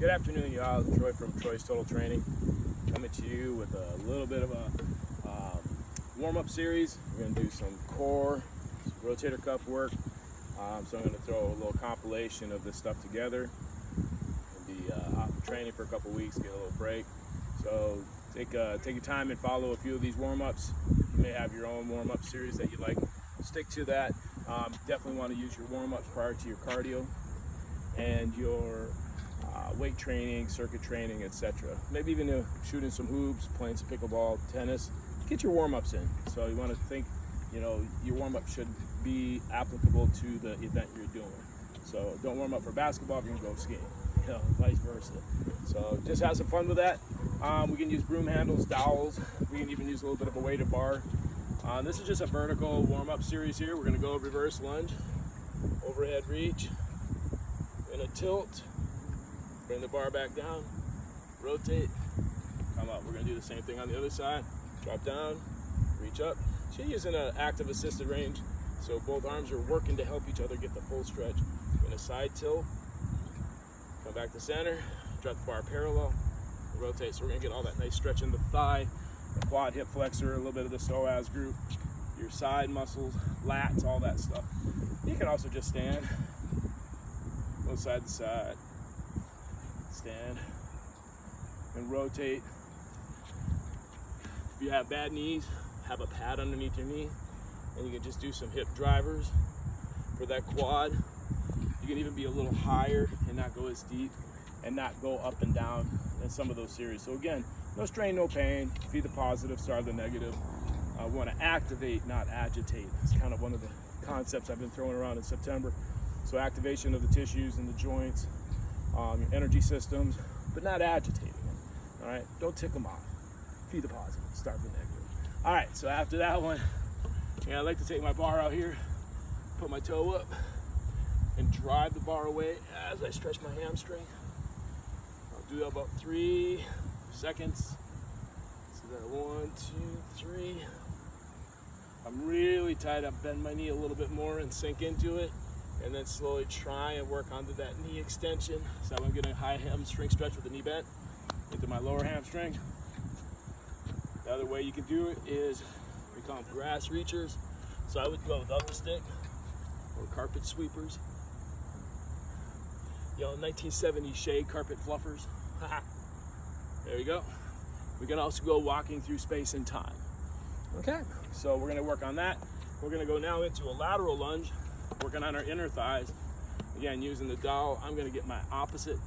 Good afternoon, y'all. Troy from Troy's Total Training, coming to you with a little bit of a warm-up series. We're going to do some core, some rotator cuff work. So I'm going to throw a little compilation of this stuff together. We'll be off of training for a couple weeks, get a little break. So take your time and follow a few of these warm-ups. You may have your own warm-up series that you like. Stick to that. Definitely want to use your warm-ups prior to your cardio and your weight training, circuit training, etc. Maybe even shooting some hoops, playing some pickleball, tennis. Get your warm-ups in. So you want to think, your warm-up should be applicable to the event you're doing. So don't warm up for basketball if you're gonna go skiing, vice versa. So just have some fun with that. We can use broom handles, dowels. We can even use a little bit of a weighted bar. This is just a vertical warm-up series here. We're gonna go reverse lunge, overhead reach, we're gonna tilt, bring the bar back down, rotate, come up. We're gonna do the same thing on the other side. Drop down, reach up. So you're using an active assisted range, so both arms are working to help each other get the full stretch. We're gonna side tilt, come back to center, drop the bar parallel, rotate. So we're gonna get all that nice stretch in the thigh, the quad hip flexor, a little bit of the psoas group, your side muscles, lats, all that stuff. You can also just stand, go side to side, stand, and rotate. If you have bad knees, have a pad underneath your knee, and you can just do some hip drivers for that quad. You can even be a little higher and not go as deep and not go up and down in some of those series. So again, no strain, no pain. Feed the positive, starve the negative. We want to activate, not agitate. It's kind of one of the concepts I've been throwing around in September. So activation of the tissues and the joints, your energy systems, but not agitating them. All right, don't tick them off. Feed the positive, starve the negative. All right, so after that one, I like to take my bar out here, put my toe up, and drive the bar away as I stretch my hamstring. I'll do that about 3 seconds. So that 1, 2, 3. I'm really tight up, bend my knee a little bit more and sink into it, and then slowly try and work onto that knee extension. So I'm getting a high hamstring stretch with the knee bent into my lower hamstring. The other way you can do it is, we call them grass reachers. So I would go without the stick, or carpet sweepers. 1970s shade carpet fluffers. There you go. We can also go walking through space and time. Okay, so we're gonna work on that. We're gonna go now into a lateral lunge, working on our inner thighs. Again, using the dowel, I'm gonna get my opposite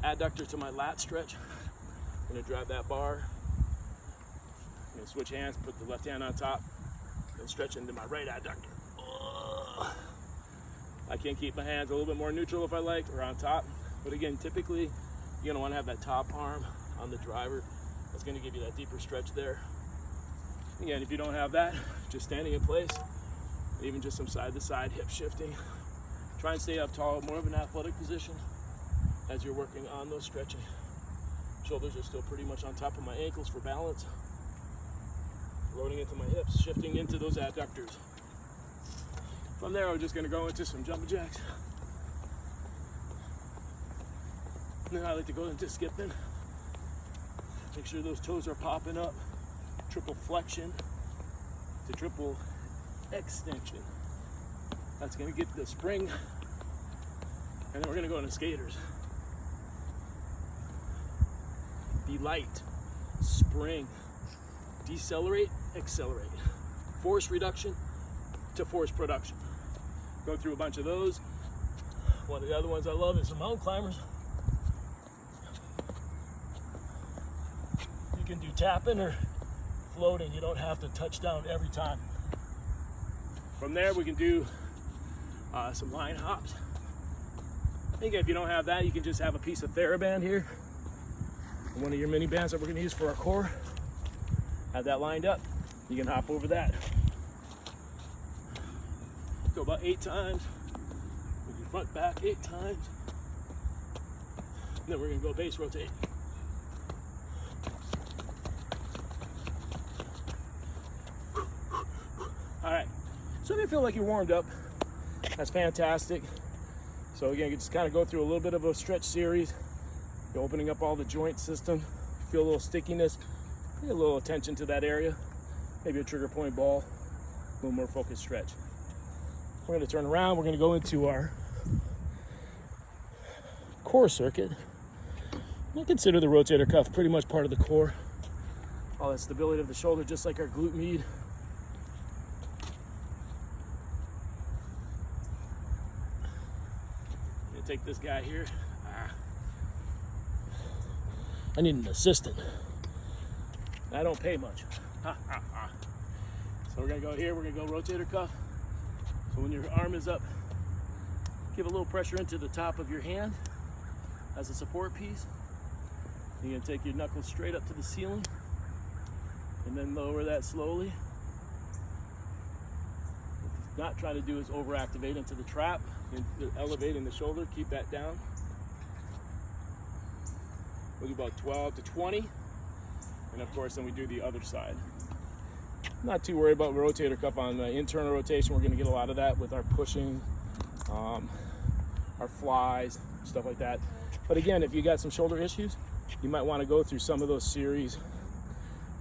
adductor to my lat stretch. I'm gonna drive that bar. I'm gonna switch hands, put the left hand on top, and stretch into my right adductor. I can keep my hands a little bit more neutral if I like, or on top. But again, typically, you're gonna wanna have that top arm on the driver. That's gonna give you that deeper stretch there. Again, if you don't have that, just standing in place, even just some side to side hip shifting. Try and stay up tall, more of an athletic position as you're working on those stretching. Shoulders are still pretty much on top of my ankles for balance. Loading into my hips, shifting into those adductors. From there, we're just gonna go into some jumping jacks. And then I like to go into skipping. Make sure those toes are popping up. Triple flexion to triple extension. That's gonna get the spring. And then we're gonna go into skaters. Be light, spring, decelerate, accelerate. Force reduction to force production. Go through a bunch of those. One of the other ones I love is the mountain climbers. You can do tapping or floating. You don't have to touch down every time. From there, we can do some line hops. Again, if you don't have that, you can just have a piece of TheraBand here. One of your mini bands that we're gonna use for our core. Have that lined up. You can hop over that. Go about 8 times. With your front back 8 times. And then we're gonna go base rotate. All right, so if you feel like you're warmed up, that's fantastic. So again, you just kind of go through a little bit of a stretch series, You're opening up all the joint system. Feel a little stickiness. Pay a little attention to that area. Maybe a trigger point ball. A little more focused stretch. We're going to turn around. We're going to go into our core circuit. I consider the rotator cuff pretty much part of the core. All that stability of the shoulder, just like our glute med. I'm going to take this guy here. I need an assistant. I don't pay much. So we're going to go here. We're going to go rotator cuff. So when your arm is up, give a little pressure into the top of your hand as a support piece. You're going to take your knuckles straight up to the ceiling and then lower that slowly. What you're not trying to do is over-activate into the trap. You're elevating the shoulder, keep that down. We'll do about 12 to 20. And of course, then we do the other side. Not too worried about rotator cuff on the internal rotation. We're going to get a lot of that with our pushing, our flies, stuff like that. But again, if you got some shoulder issues, you might want to go through some of those series,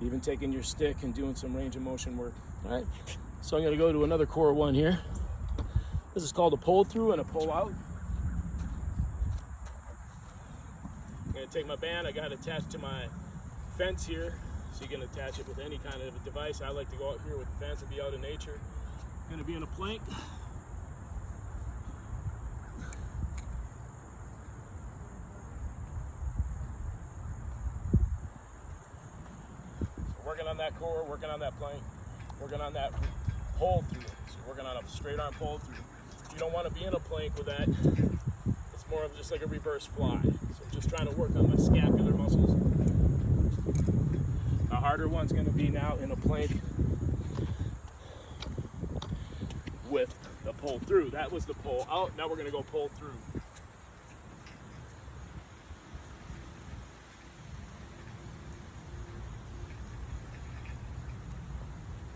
even taking your stick and doing some range of motion work. All right, so I'm going to go to another core one here. This is called a pull through and a pull out. I'm going to take my band. I got it attached to my fence here, so you can attach it with any kind of a device. I like to go out here with the fence and be out in nature. I'm going to be in a plank. Working on that core, working on that plank, working on that pull through. So working on a straight arm pull through. You don't want to be in a plank with that. It's more of just like a reverse fly. So just trying to work on my scapular muscles. The harder one's going to be now in a plank with the pull through. That was the pull out. Now we're going to go pull through.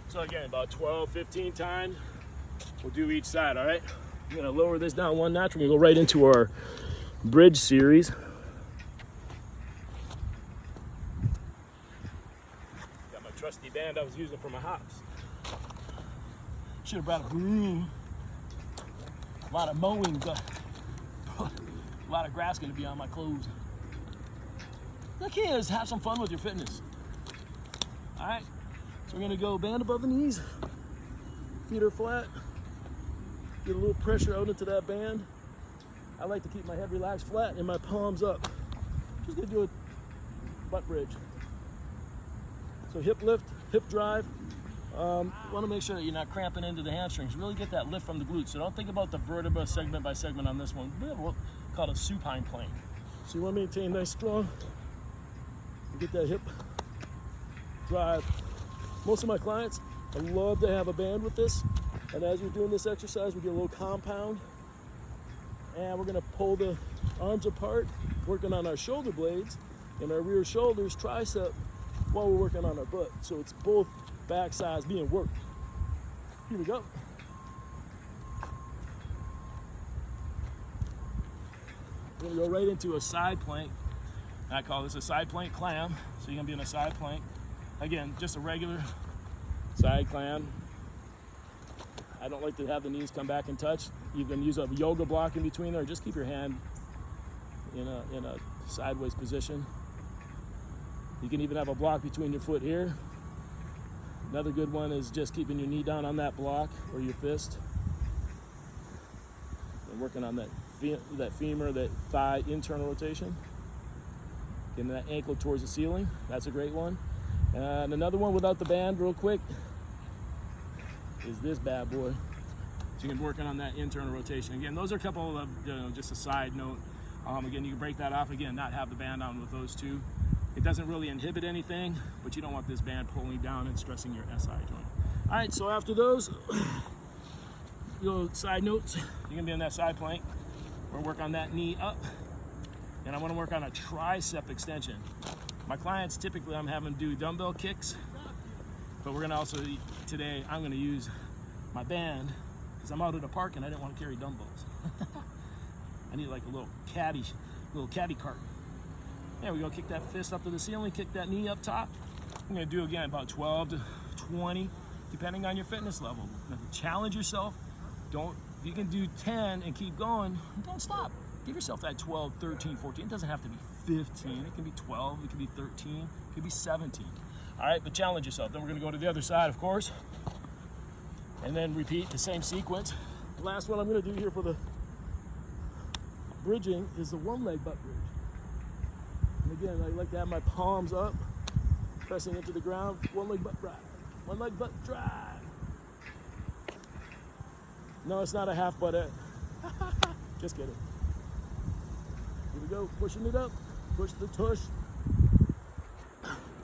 So again, about 12, 15 times, we'll do each side, all right? I'm gonna lower this down one notch. We're gonna go right into our bridge series. Got my trusty band I was using for my hops. Should have brought a broom. A lot of mowing, but a lot of grass gonna be on my clothes. The key is have some fun with your fitness, all right? So we're gonna go band above the knees, feet are flat, get a little pressure out into that band. I like to keep my head relaxed flat and my palms up. Just gonna do a butt bridge. So hip lift, hip drive. Wanna make sure that you're not cramping into the hamstrings. Really get that lift from the glutes. So don't think about the vertebra segment by segment on this one. We have what's called a supine plank. So you wanna maintain nice strong, get that hip drive. Most of my clients, I love to have a band with this. And as you're doing this exercise, we get a little compound. And we're gonna pull the arms apart, working on our shoulder blades and our rear shoulders, tricep, while we're working on our butt. So it's both back sides being worked. Here we go. We're gonna go right into a side plank. I call this a side plank clam. So you're gonna be in a side plank. Again, just a regular side clam. I don't like to have the knees come back and touch. You can use a yoga block in between there. Just keep your hand in a sideways position. You can even have a block between your foot here. Another good one is just keeping your knee down on that block or your fist. And working on that femur, that thigh internal rotation. Getting that ankle towards the ceiling. That's a great one. And another one without the band, real quick, is this bad boy. So you can be working on that internal rotation. Again, those are a couple of, just a side note. Again, you can break that off again, not have the band on with those two. It doesn't really inhibit anything, but you don't want this band pulling down and stressing your SI joint. All right, so after those, side notes, you're gonna be in that side plank. We're gonna work on that knee up, and I wanna work on a tricep extension. My clients, typically I'm having them do dumbbell kicks, but we're gonna also, today, I'm gonna use my band, because I'm out at a park and I didn't want to carry dumbbells. I need like a little caddy cart. There we go, kick that fist up to the ceiling, kick that knee up top. I'm gonna do again about 12 to 20, depending on your fitness level. Now, challenge yourself. If you can do 10 and keep going, don't stop. Give yourself that 12, 13, 14. It doesn't have to be 15. It can be 12, it can be 13, it could be 17. All right, but challenge yourself. Then we're gonna go to the other side, of course, and then repeat the same sequence. The last one I'm gonna do here for the bridging is the one leg butt bridge. And again, I like to have my palms up, pressing into the ground, one leg butt drive. One leg butt drive. No, it's not a half butt. Just kidding. Here we go, pushing it up, push the tush.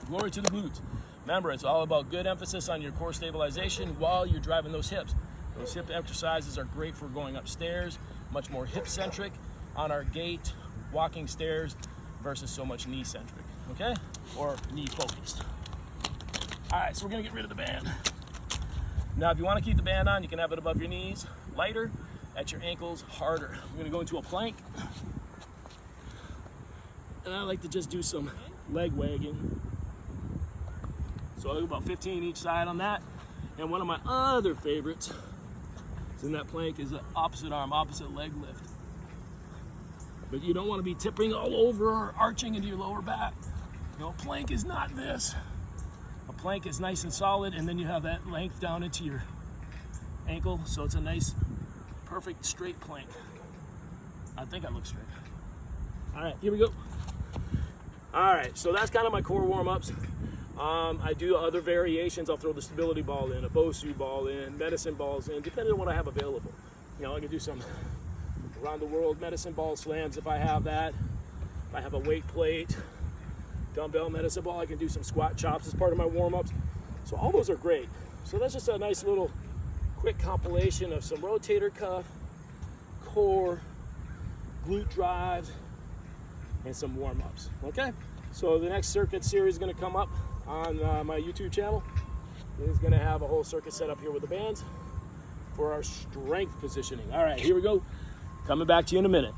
Glory to the glutes. Remember, it's all about good emphasis on your core stabilization while you're driving those hips. Those hip exercises are great for going upstairs, much more hip-centric on our gait, walking stairs, versus so much knee-centric, okay? Or knee-focused. All right, so we're gonna get rid of the band. Now, if you wanna keep the band on, you can have it above your knees, lighter, at your ankles, harder. We're gonna go into a plank. And I like to just do some leg wagging. So I'll do about 15 each side on that. And one of my other favorites is in that plank is the opposite arm, opposite leg lift. But you don't want to be tipping all over or arching into your lower back. No, plank is not this. A plank is nice and solid, and then you have that length down into your ankle, so it's a nice, perfect straight plank. I think I look straight. All right, here we go. All right, so that's kind of my core warm-ups. I do other variations. I'll throw the stability ball in, a Bosu ball in, medicine balls in, depending on what I have available. You know, I can do some around the world medicine ball slams if I have that. If I have a weight plate, dumbbell medicine ball, I can do some squat chops as part of my warm-ups. So all those are great. So that's just a nice little quick compilation of some rotator cuff, core, glute drives, and some warm-ups, okay? So the next circuit series is gonna come up on my YouTube channel. It's gonna have a whole circuit set up here with the bands for our strength positioning. All right, here we go. Coming back to you in a minute.